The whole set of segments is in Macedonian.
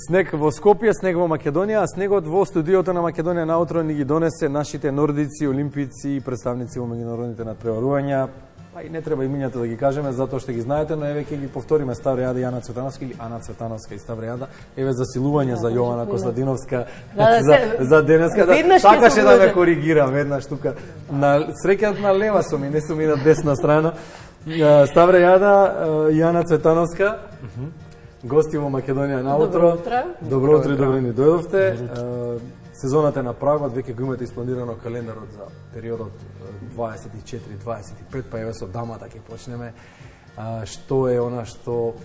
Снег во Скопје, снег во Македонија, а снегот во студиото на Македонија наутро ни ги донесе нашите нордици, олимпици и представници во меѓународните надпреварувања. Па и не треба имињата да ги кажеме, затоа што ги знаете, но еве ќе ги повториме. Ставре Јада и Ана Цветановска или Ана Цветановска и Ставре Јада. Еве засилување за Јована Костадиновска за денеска. Сакаше да ме коригира веднаш тука. На среќата на лева сум и не сум и на десна страна. Ставре Јада и Ана Цветановска. Гости во Македонија наутро. Добро утро и добро ни дојдовте. Сезоната е на прагот, веќе го имате испланирано календарот за периодот 24-25, па еве со дамата ќе почнеме. Што е она што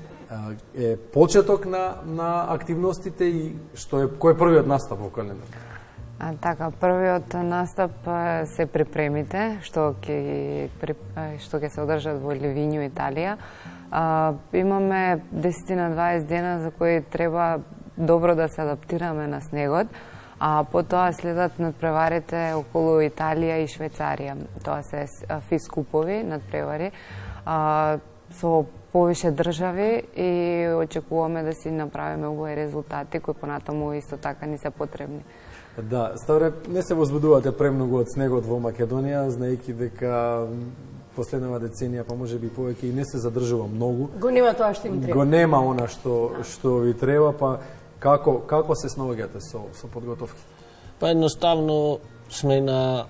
е почеток на активностите и кој е првиот настап во календарот? Така, првиот настап се припремите, што ќе се одржат во Ливињу, Италија. Имаме 10 на 20 дена за кои треба добро да се адаптираме на снегот, а потоа следат надпреварите околу Италија и Швајцарија. Тоа се фискупови надпревари со повише држави и очекуваме да си направиме убави резултати кои понатаму исто така ни се потребни. Да, Ставре, не се возбудувате премногу од снегот во Македонија, знаејќи дека последнава деценија, па може би повеќе и не се задржува многу. Го нема тоа што им треба. Го нема она што ви треба, па како се снаоѓате со подготовките? Па едноставно сме на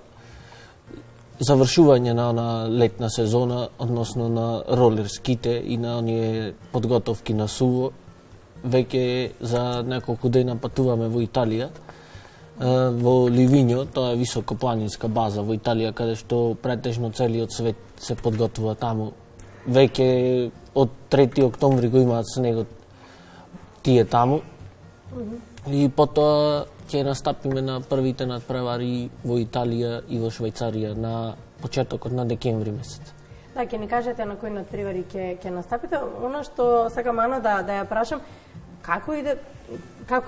завршување на летна сезона, односно на ролер ските и на оние подготовки на суво. Веќе за неколку дена патуваме во Италија, во Ливињо, тоа е високопланинска база во Италија, каде што претежно целиот свет се подготвува таму. Веќе од 3 октомври го имаат снегот тие таму. И потоа ќе настапиме на првите надпревари во Италија и во Швајцарија на почетокот на декември месец. Да, ќе ни кажете на кои надпревари ќе настапите. Она што сакам Ана да ја прашам, како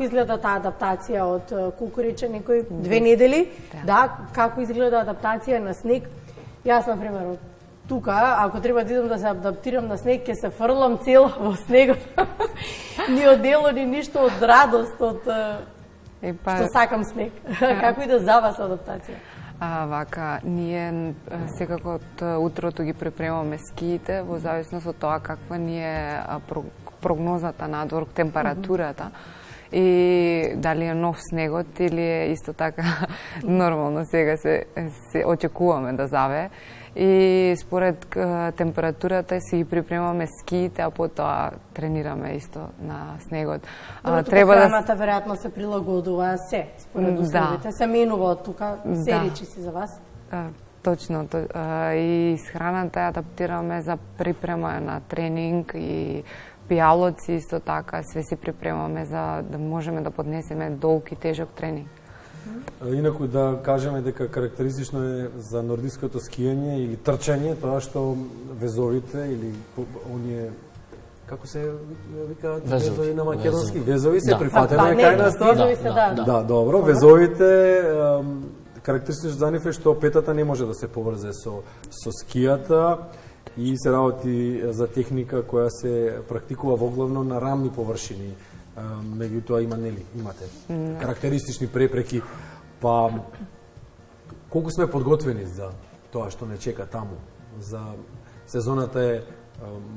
изгледа таа адаптација од колку рече некои 2 недели? Да, како изгледа адаптација на снег? Јас на пример тука, ако треба да идам да се адаптирам на снег, ќе се фрлам цела во снегот. Ни од дело, ни ништо од радост, од што сакам снег. Како иде за вас адаптација? Вака, ние секако од утрото ги припремаме скиите, во зависност од тоа каква ни е прогнозата надвор, температурата и дали е нов снегот или е исто така нормално сега се очекуваме да заве. И според температурата си ги припремаме скиите, а потоа тренираме исто на снегот. Треба храната веројатно се прилагодува според условите. Се менува од тука, се речи си за вас? Точно. И с храната ја адаптираме за припрема на тренинг и пијалоци исто така, све си припремаме за да можеме да поднесеме долг и тежок тренинг. Инаку да кажеме дека карактеристично е за нордиското скијање или трчање тоа што везовите или оние како се викаат везови на македонски, везови се прифатено е кај нас. Да, добро, везовите карактеристично за нив е што петата не може да се поврзе со скијата и се работи за техника која се практикува воглавно на рамни површини. Меѓутоа имате карактеристични препреки, па колку сме подготвени за тоа што не чека таму? За сезоната е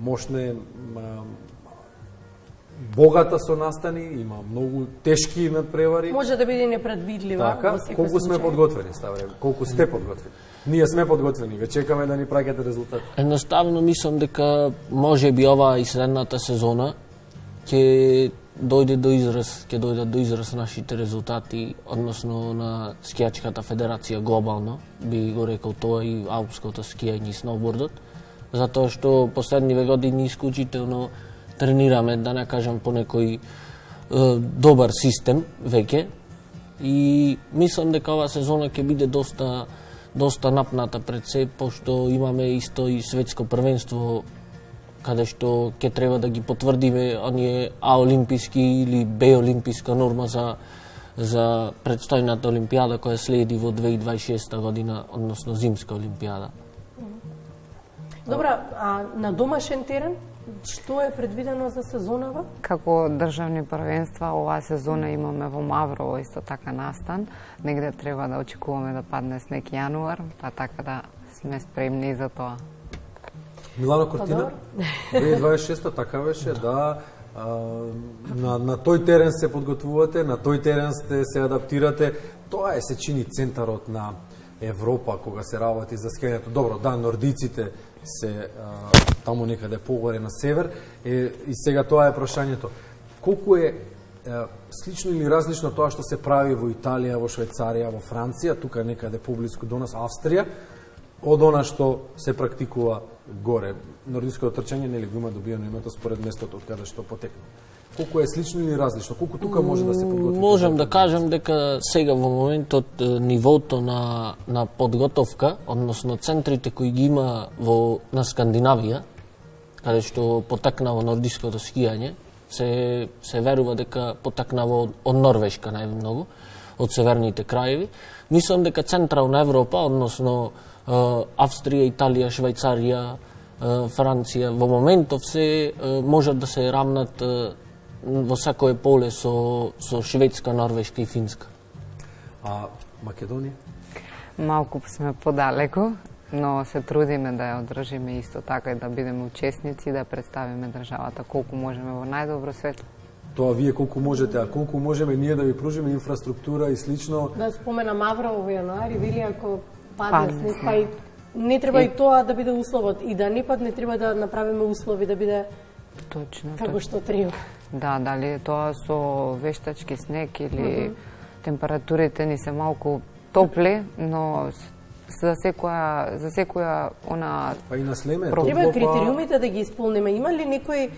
мощна, богата со настани, има многу тешки надпревари. Може да биде непредвидлива. Така, колку сме подготвени, Ставре? Колку сте подготвени? Ние сме подготвени, ве чекаме да ни праќате резултати. Едноставно мислам дека може би ова и следната сезона ќе дојдат до израз нашите резултати, односно на скијачката федерација глобално, би го рекол тоа и алпското скијање и сноубордот, затоа што последниве години исклучително тренираме, да не кажам по некој добар систем веќе и мислам дека ова сезона ќе биде доста напната пред се, пошто имаме исто и светско првенство каде што ќе треба да ги потврдиме оние А-олимписки или Б-олимписка норма за предстојната олимпијада која следи во 2026 година, односно зимска олимпијада. Добра, а на домашен терен Што е предвидено за сезонава? Како државни првенства оваа сезона имаме во Маврово исто така настан. Негде треба да очекуваме да падне снег јануар, па така да сме спремни за тоа. Милано Кортина, 2026 така беше, да, на тој терен се подготвувате, на тој терен се адаптирате. Тоа се чини центарот на Европа кога се работи за скијањето. Добро, да, нордиците се таму некаде погоре на север, и сега тоа е прашањето. Колку е слично или различно тоа што се прави во Италија, во Швајцарија, во Франција, тука некаде поблиску до нас, Австрија, од она што се практикува горе? Нордиското трчање нели го има добиено името според местото од каде што потекна. Колку е слично или различно? Колку тука може да се подготви? Можем да кажем дека сега во моментот нивото на подготовка, односно центрите кои ги има на Скандинавија, каде што потекнало нордиското скијање, се верува дека потекнало од Норвешка најмногу, од северните краеви. Мислам дека Централна Европа, односно Австрија, Италија, Швајцарија, Франција, во моментов се можат да се рамнат во секое поле со Шведска, Норвешка и Финска. А Македонија? Малку сме подалеку, но се трудиме да ја одржиме исто така и да бидеме учесници и да представиме државата колку можеме во најдобро светло. Тоа вие колку можете, а колку можеме ние да ви пружиме инфраструктура и слично? Да спомена Маврово во јануари, вели ако падне снег, па и не треба и тоа да биде условот, и да не падне треба да направиме услови да биде Точно. како што треба. Да, дали е тоа со вештачки снег или температурите ни се малку топли, но за секоја она Па и на Слеме. Треба критериумите да ги исполниме. Има ли некои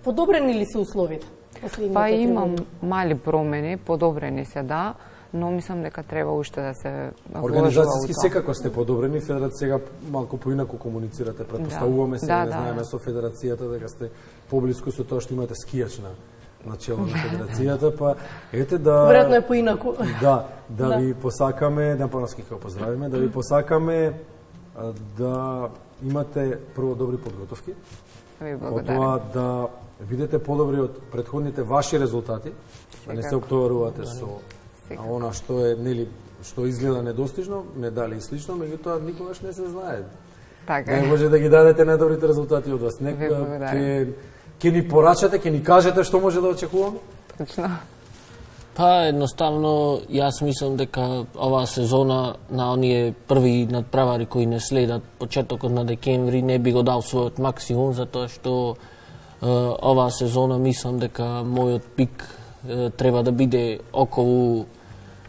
подобрени ли се условите? Па имам мали промени, подобрени се, да, но мислам дека треба уште да се вложува. Организацијски секако сте подобрени, Федерација сега малку поинаку комуницирате, претпоставуваме се, не знаеме со Федерацијата дека сте поблиску со тоа што имате скијач на чело на Федерацијата, па ете да... Веројатно е поинаку. Да ви посакаме, да поноски како поздравиме, да ви посакаме да имате прво добри подготовки, потоа да бидете подобри од претходните ваши резултати, да не се октоварувате со она што е, нели, што изгледа недостижно, медали и слично, меѓутоа никогаш не се знае. Така не може да ги дадете најдобрите резултати од вас. Ќе ни порачате, ќе ни кажете што може да очекуваме? Точно. Па едноставно јас мислам дека оваа сезона на оние први надпревари кои не следат почетокот на декември не би го дал својот максимум, затоа што оваа сезона мислам дека мојот пик треба да биде околу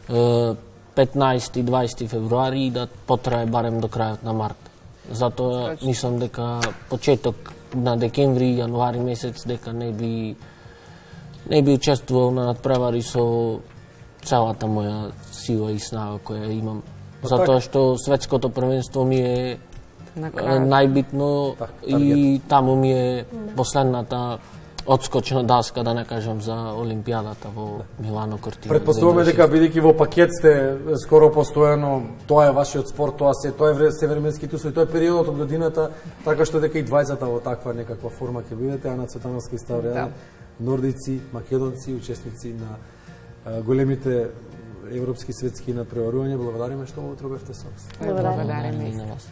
15-20 февруари и да потрае барем до крајот на март. Затоа мислам дека почеток на декември, јануари месец дека не би учествувал на надпревари со целата моја сила и снага која имам. Затоа што светското првенство ми е најбитно и таму ми е последната одскочна даска, да не кажам, за Олимпијадата во Милано Кортина. Претпоставуваме дека бидејќи во пакет сте скоро постојано, тоа е вашиот спорт, тоа е северменските услови, тоа е периодот од годината, така што дека и двајцата во таква некаква форма ќе бидете, Ана Цветановска и Ставрија, нордици, македонци, учесници на големите европски, светски надпреварувања. Благодариме што утро бевте со нас. Благодариме и на вас.